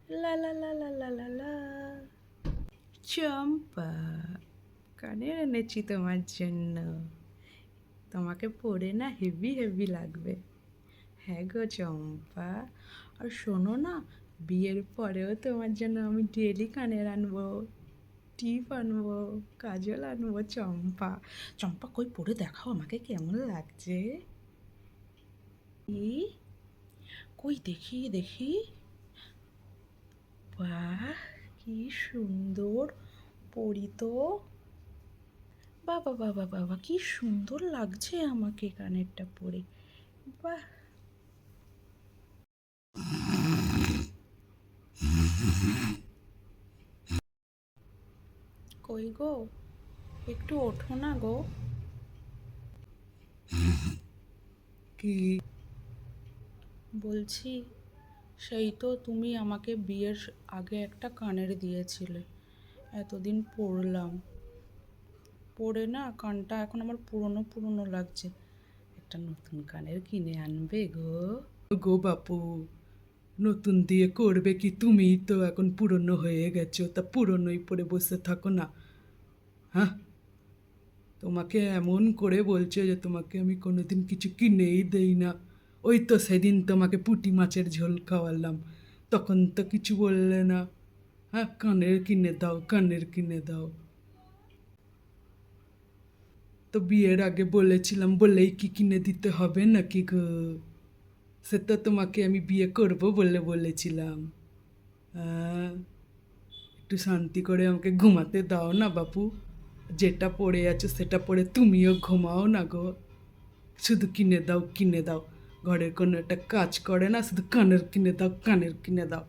লা লা লা লা লা লা লা। চম্পা, কানের এনেছি তোমার জন্য। তোমাকে পরে না হেভি হেভি লাগবে। হ্যাঁ গো চম্পা। আর শোনো না, বিয়ের পরেও তোমার জন্য আমি ডেলি কানের আনবো, টিপ আনবো, কাজল আনবো। চম্পা, চম্পা কই পরে দেখাও আমাকে কেমন লাগছে। ই, কই দেখি দেখি। বাহ, কি সুন্দর পরি তো। বাবা বাবা বাবা, কি সুন্দর লাগছে আমাকে কানেরটা পরে। বাহ। কই গো, একটু ওঠো না গো। কি বলছি, সেই তো তুমি আমাকে বিয়ের আগে একটা কানের দিয়েছিলে, এতদিন পরলাম, পরে না কানটা এখন আমার পুরনো পুরনো লাগছে। একটা নতুন কানের কিনে আনবে গো। গো বাপু, নতুন দিয়ে করবে কি? তুমিই তো এখন পুরনো হয়ে গেছো, তা পুরনোই পরে বসে থাকো না। হ্যাঁ, তোমাকে এমন করে বলছে যে তোমাকে আমি কোনোদিন কিছু কিনেই দেই না। ওই তো সেদিন তোমাকে পুঁটি মাছের ঝোল খাওয়ালাম, তখন তো কিছু বললে না। হ্যাঁ, কানের কিনে দাও, কানের কিনে দাও। তো বিয়ের আগে বলেছিলাম বলেই কি কিনে দিতে হবে নাকি গো? সে তো তোমাকে আমি বিয়ে করব বলে বলেছিলাম। হ্যাঁ, একটু শান্তি করে আমাকে ঘুমাতে দাও না বাপু। যেটা পড়ে আছে সেটা পড়ে তুমিও ঘুমাও না গো। শুধু কিনে দাও কিনে দাও, ঘরের কোনো একটা কাজ করে না, শুধু কানের কিনে দাও, কানের কিনে দাও।